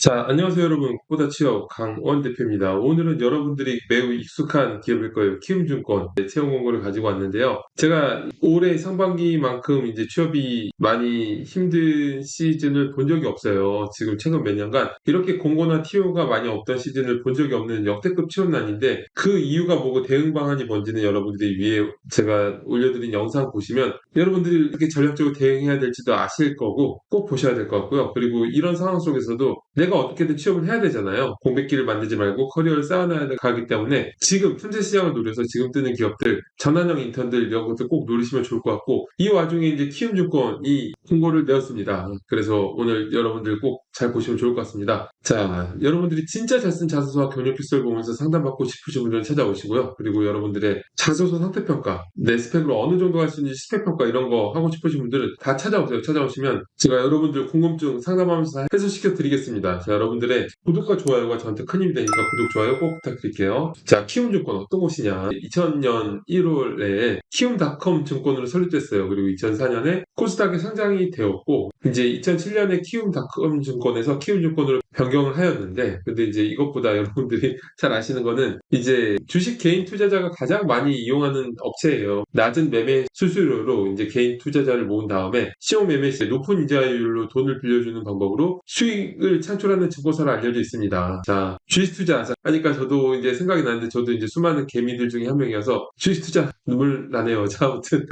자, 안녕하세요, 여러분. 꽃보다 취업 강원 대표입니다. 오늘은 여러분들이 매우 익숙한 기업일 거예요. 키움증권 채용 공고를 가지고 왔는데요. 제가 올해 상반기만큼 이제 취업이 많이 힘든 시즌을 본 적이 없어요. 지금 최근 몇 년간 이렇게 공고나 TO가 많이 없던 시즌을 본 적이 없는 역대급 취업난인데 그 이유가 뭐고 대응 방안이 뭔지는 여러분들이 위에 제가 올려드린 영상 보시면 여러분들이 어떻게 전략적으로 대응해야 될지도 아실 거고 꼭 보셔야 될 것 같고요. 그리고 이런 상황 속에서도 내가 어떻게든 취업을 해야 되잖아요. 공백기를 만들지 말고 커리어를 쌓아놔야 하기 때문에 지금 틈새 시장을 노려서 지금 뜨는 기업들, 전환형 인턴들 이런 것들 꼭 노리시면 좋을 것 같고 이 와중에 이제 키움증권이 공고를 내었습니다. 그래서 오늘 여러분들 꼭 잘 보시면 좋을 것 같습니다. 자, 여러분들이 진짜 잘 쓴 자소서와 경력 필서를 보면서 상담받고 싶으신 분들은 찾아오시고요. 그리고 여러분들의 자소서 상태평가, 내 스펙으로 어느 정도 할 수 있는지 스펙평가 이런 거 하고 싶으신 분들은 다 찾아오세요. 찾아오시면 제가 여러분들 궁금증 상담하면서 다 해소시켜 드리겠습니다. 자, 여러분들의 구독과 좋아요가 저한테 큰 힘이 되니까 구독, 좋아요 꼭 부탁드릴게요. 자, 키움증권 어떤 곳이냐. 2000년 1월에 키움닷컴 증권으로 설립됐어요. 그리고 2004년에 코스닥에 상장이 되었고 이제 2007년에 키움닷컴 증권에서 키움증권으로 변경을 하였는데 근데 이제 이것보다 여러분들이 잘 아시는 거는 이제 주식 개인 투자자가 가장 많이 이용하는 업체예요. 낮은 매매 수수료로 이제 개인 투자자를 모은 다음에 시용 매매 시 높은 이자율로 돈을 빌려주는 방법으로 수익을 창출하는 증권사로 알려져 있습니다. 자, 주식 투자 하니까 저도 이제 생각이 나는데 저도 이제 수많은 개미들 중에 한 명이어서 주식 투자 눈물 나네요. 자, 아무튼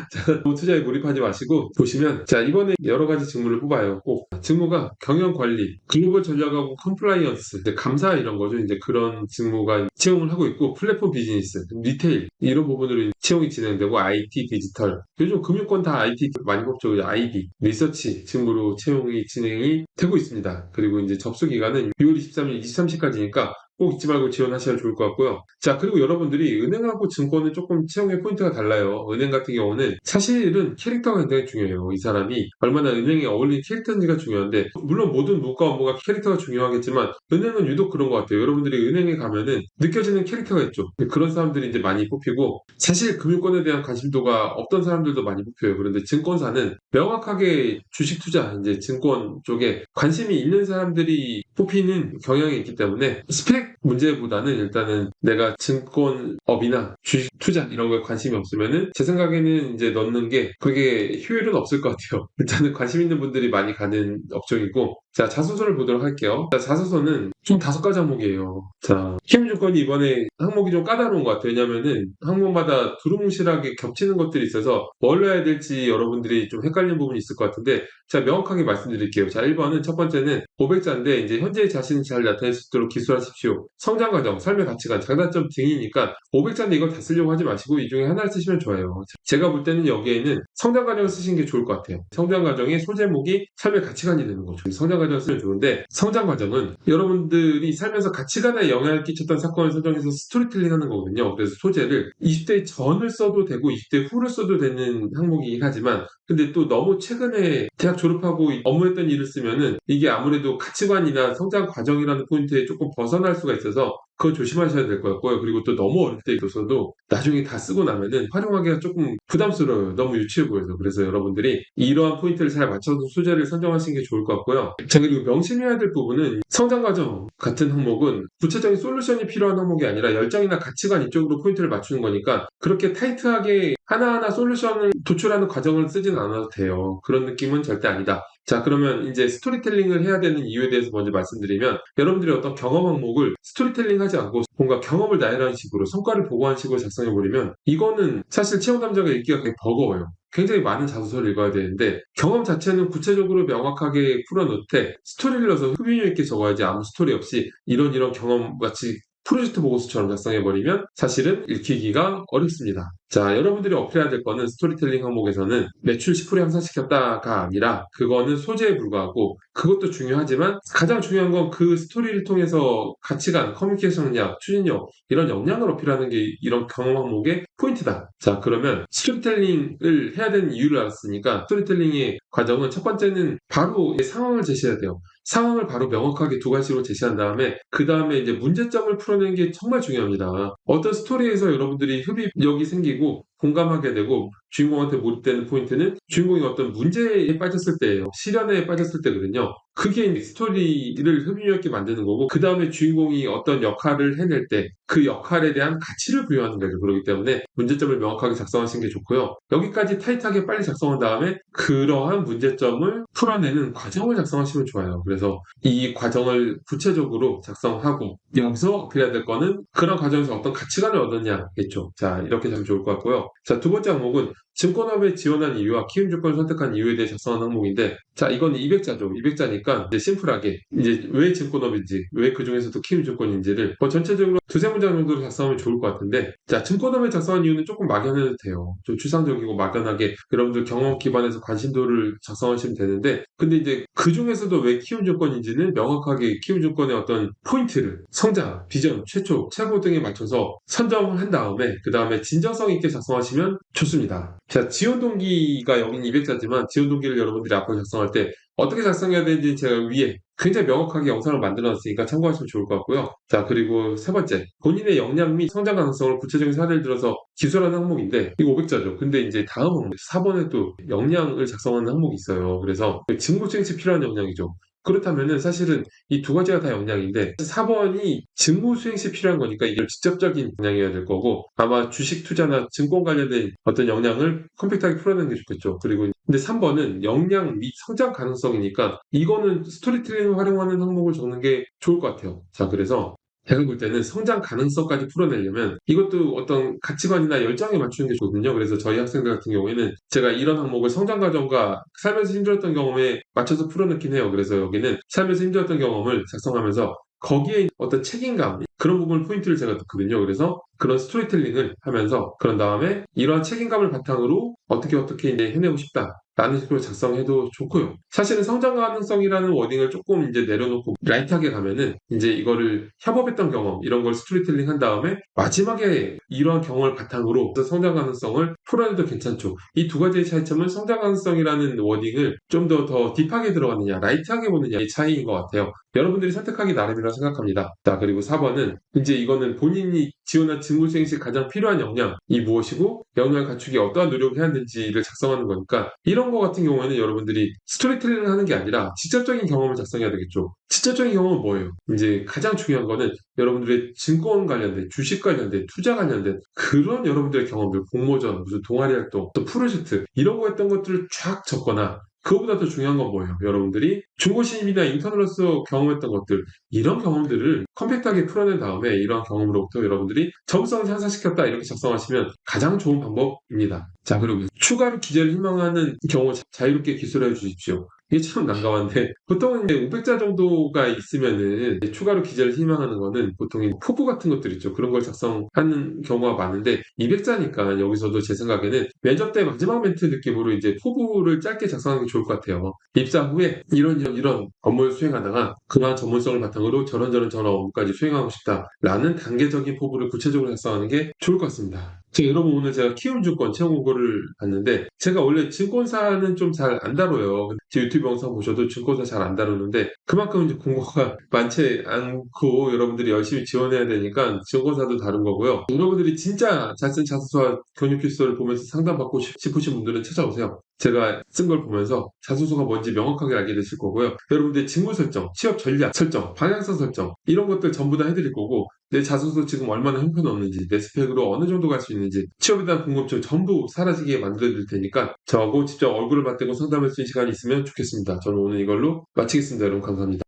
투자에 몰입하지 마시고 보시면 자, 이번에 여러 가지 직무를 뽑아요. 꼭 직무가 경영 관리, 글로벌 전략하고 컴플라이언스, 감사 이런 거죠. 이제 그런 직무가 채용을 하고 있고 플랫폼 비즈니스, 리테일 이런 부분으로 채용이 진행되고 IT, 디지털 요즘 금융권 다 IT 많이 뽑죠. IB, 리서치 직무로 채용이 진행이 되고 있습니다. 그리고 이제 접수 기간은 6월 23일, 23시까지니까 꼭 잊지 말고 지원하셔야 좋을 것 같고요. 자, 그리고 여러분들이 은행하고 증권은 조금 채용의 포인트가 달라요. 은행 같은 경우는 사실은 캐릭터가 굉장히 중요해요. 이 사람이 얼마나 은행에 어울리는 캐릭터인지가 중요한데 물론 모든 문과 업무가 캐릭터가 중요하겠지만 은행은 유독 그런 것 같아요. 여러분들이 은행에 가면은 느껴지는 캐릭터가 있죠. 그런 사람들이 이제 많이 뽑히고 사실 금융권에 대한 관심도가 없던 사람들도 많이 뽑혀요. 그런데 증권사는 명확하게 주식 투자, 이제 증권 쪽에 관심이 있는 사람들이 뽑히는 경향이 있기 때문에 스펙 문제보다는 일단은 내가 증권업이나 주식 투자 이런 거에 관심이 없으면은 제 생각에는 이제 넣는 게 그게 효율은 없을 것 같아요. 일단은 관심 있는 분들이 많이 가는 업종이고 자, 자소서를 보도록 할게요. 자, 자소서는 총 5가지 항목이에요. 자, 키움증권이 이번에 항목이 좀 까다로운 것 같아요. 왜냐면은 항목마다 두루뭉실하게 겹치는 것들이 있어서 뭘 해야 될지 여러분들이 좀 헷갈리는 부분이 있을 것 같은데 자, 명확하게 말씀드릴게요. 자, 1번은 첫 번째는 500자인데 이제 현재의 자신이 잘 나타낼 수 있도록 기술하십시오. 성장 과정, 삶의 가치관, 장단점 등이니까 500자인데 이걸 다 쓰려고 하지 마시고 이 중에 하나를 쓰시면 좋아요. 제가 볼 때는 여기에는 성장 과정을 쓰시는 게 좋을 것 같아요. 성장 과정의 소제목이 삶의 가치관이 되는 거죠. 성장 과정을 쓰면 좋은데 성장 과정은 여러분들이 살면서 가치관에 영향을 끼쳤던 사건을 선정해서 스토리텔링 하는 거거든요. 그래서 소재를 20대 전을 써도 되고 20대 후를 써도 되는 항목이긴 하지만 근데 또 너무 최근에 대학 졸업하고 업무했던 일을 쓰면은 이게 아무래도 가치관이나 성장 과정이라는 포인트에 조금 벗어날 수가 있어서 그거 조심하셔야 될 것 같고요. 그리고 또 너무 어릴 때 있어서도 나중에 다 쓰고 나면은 활용하기가 조금 부담스러워요. 너무 유치해 보여서. 그래서 여러분들이 이러한 포인트를 잘 맞춰서 소재를 선정하시는 게 좋을 것 같고요. 자, 그리고 명심해야 될 부분은 성장 과정 같은 항목은 구체적인 솔루션이 필요한 항목이 아니라 열정이나 가치관 이쪽으로 포인트를 맞추는 거니까 그렇게 타이트하게 하나하나 솔루션을 도출하는 과정을 쓰진 않아도 돼요. 그런 느낌은 절대 아니다. 자, 그러면 이제 스토리텔링을 해야 되는 이유에 대해서 먼저 말씀드리면 여러분들이 어떤 경험 항목을 스토리텔링 하지 않고 뭔가 경험을 나열하는 식으로 성과를 보고한 식으로 작성해버리면 이거는 사실 채용 담당자가 읽기가 되게 버거워요. 굉장히 많은 자소서를 읽어야 되는데 경험 자체는 구체적으로 명확하게 풀어놓되 스토리를 넣어서 흡입력 있게 적어야지 아무 스토리 없이 이런 경험 같이 프로젝트 보고서처럼 작성해버리면 사실은 읽히기가 어렵습니다. 자, 여러분들이 어필해야 될 거는 스토리텔링 항목에서는 매출 10% 향상시켰다가 아니라 그거는 소재에 불과하고 그것도 중요하지만 가장 중요한 건 그 스토리를 통해서 가치관, 커뮤니케이션 능력, 추진력 이런 역량을 어필하는 게 이런 경험 항목의 포인트다. 자, 그러면 스토리텔링을 해야 되는 이유를 알았으니까 스토리텔링의 과정은 첫 번째는 바로 상황을 제시해야 돼요. 상황을 바로 명확하게 2가지로 제시한 다음에 그 다음에 이제 문제점을 풀어내는 게 정말 중요합니다. 어떤 스토리에서 여러분들이 흡입력이 생기고 공감하게 되고 주인공한테 몰입되는 포인트는 주인공이 어떤 문제에 빠졌을 때예요. 시련에 빠졌을 때거든요. 그게 이제 스토리를 흥미롭게 있게 만드는 거고 그 다음에 주인공이 어떤 역할을 해낼 때 그 역할에 대한 가치를 부여하는 거죠. 그렇기 때문에 문제점을 명확하게 작성하시는 게 좋고요. 여기까지 타이트하게 빨리 작성한 다음에 그러한 문제점을 풀어내는 과정을 작성하시면 좋아요. 그래서 이 과정을 구체적으로 작성하고 여기서 어필해야 될 거는 그런 과정에서 어떤 가치관을 얻었냐겠죠. 자, 이렇게 하면 좋을 것 같고요. 자, 두 번째 항목은 증권업에 지원한 이유와 키움증권을 선택한 이유에 대해 작성한 항목인데, 자, 이건 200자죠. 200자니까 이제 심플하게 이제 왜 증권업인지, 왜 그 중에서도 키움증권인지를 뭐 전체적으로 두세 문장 정도로 작성하면 좋을 것 같은데, 자, 증권업에 작성한 이유는 조금 막연해도 돼요. 좀 추상적이고 막연하게 여러분들 경험 기반에서 관심도를 작성하시면 되는데, 근데 이제 그 중에서도 왜 키움증권인지는 명확하게 키움증권의 어떤 포인트를 성장, 비전, 최초, 최고 등에 맞춰서 선정을 한 다음에 그 다음에 진정성 있게 작성하시면 좋습니다. 자, 지원 동기가 여긴 200자지만 지원 동기를 여러분들이 앞으로 작성할 때 어떻게 작성해야 되는지 제가 위에 굉장히 명확하게 영상을 만들어놨으니까 참고하시면 좋을 것 같고요. 자, 그리고 세 번째, 본인의 역량 및 성장 가능성을 구체적인 사례를 들어서 기술하는 항목인데 이거 500자죠. 근데 이제 다음 항목 4번에 또 역량을 작성하는 항목이 있어요. 그래서 직무 수행시 필요한 역량이죠. 그렇다면은 사실은 이 두 가지가 다 역량인데 4번이 직무 수행 시 필요한 거니까 이걸 직접적인 역량이어야 될 거고 아마 주식 투자나 증권 관련된 어떤 역량을 컴팩트하게 풀어내는 게 좋겠죠. 그리고 근데 3번은 역량 및 성장 가능성이니까 이거는 스토리텔링을 활용하는 항목을 적는 게 좋을 것 같아요. 자, 그래서 제가 볼 때는 성장 가능성까지 풀어내려면 이것도 어떤 가치관이나 열정에 맞추는 게 좋거든요. 그래서 저희 학생들 같은 경우에는 제가 이런 항목을 성장 과정과 살면서 힘들었던 경험에 맞춰서 풀어넣긴 해요. 그래서 여기는 살면서 힘들었던 경험을 작성하면서 거기에 어떤 책임감 그런 부분 포인트를 제가 넣거든요. 그래서 그런 스토리텔링을 하면서 그런 다음에 이러한 책임감을 바탕으로 어떻게 이제 해내고 싶다. 라는 식으로 작성해도 좋고요. 사실은 성장 가능성이라는 워딩을 조금 이제 내려놓고 라이트하게 가면은 이제 이거를 협업했던 경험 이런 걸 스토리텔링 한 다음에 마지막에 이러한 경험을 바탕으로 성장 가능성을 풀어내도 괜찮죠. 이 두 가지의 차이점은 성장 가능성이라는 워딩을 좀 더 딥하게 들어가느냐 라이트하게 보느냐의 차이인 것 같아요. 여러분들이 선택하기 나름이라 생각합니다. 자, 그리고 4번은 이제 이거는 본인이 지원한 직무 수행 시 가장 필요한 역량이 무엇이고 역량을 갖추기 어떠한 노력을 해야 하는지를 작성하는 거니까 이런 거 같은 경우에는 여러분들이 스토리텔링을 하는 게 아니라 직접적인 경험을 작성해야 되겠죠. 직접적인 경험은 뭐예요? 이제 가장 중요한 거는 여러분들의 증권 관련된, 주식 관련된, 투자 관련된 그런 여러분들의 경험들, 공모전, 무슨 동아리 활동, 또 프로젝트 이런 거 했던 것들을 쫙 적거나 그거보다 더 중요한 건 뭐예요? 여러분들이 중고신입이나 인턴으로서 경험했던 것들 이런 경험들을 컴팩트하게 풀어낸 다음에 이러한 경험으로부터 여러분들이 점성을 향상시켰다 이렇게 작성하시면 가장 좋은 방법입니다. 자, 그리고 추가로 기재를 희망하는 경우 자유롭게 기술해 주십시오. 이게 참 난감한데 보통은 이제 500자 정도가 있으면은 추가로 기재를 희망하는 거는 보통 포부 같은 것들 있죠. 그런 걸 작성하는 경우가 많은데 200자니까 여기서도 제 생각에는 면접 때 마지막 멘트 느낌으로 이제 포부를 짧게 작성하는 게 좋을 것 같아요. 입사 후에 이런 업무를 수행하다가 그러한 전문성을 바탕으로 저런 업무까지 수행하고 싶다라는 단계적인 포부를 구체적으로 작성하는 게 좋을 것 같습니다. 여러분 오늘 제가 키움증권 채용 공고를 봤는데 제가 원래 증권사는 좀 잘 안 다뤄요. 제 유튜브 영상 보셔도 증권사 잘 안 다루는데 그만큼 이제 공고가 많지 않고 여러분들이 열심히 지원해야 되니까 증권사도 다른 거고요. 여러분들이 진짜 잘 쓴 자소서와 경력 필서를 보면서 상담받고 싶으신 분들은 찾아오세요. 제가 쓴 걸 보면서 자소서가 뭔지 명확하게 알게 되실 거고요. 여러분들의 직무 설정, 취업 전략 설정, 방향성 설정 이런 것들 전부 다 해드릴 거고 내 자소서 지금 얼마나 형편없는지 내 스펙으로 어느 정도 갈 수 있는지 취업에 대한 궁금증 전부 사라지게 만들어드릴 테니까 저하고 직접 얼굴을 맞대고 상담할 수 있는 시간이 있으면 좋겠습니다. 저는 오늘 이걸로 마치겠습니다. 여러분 감사합니다.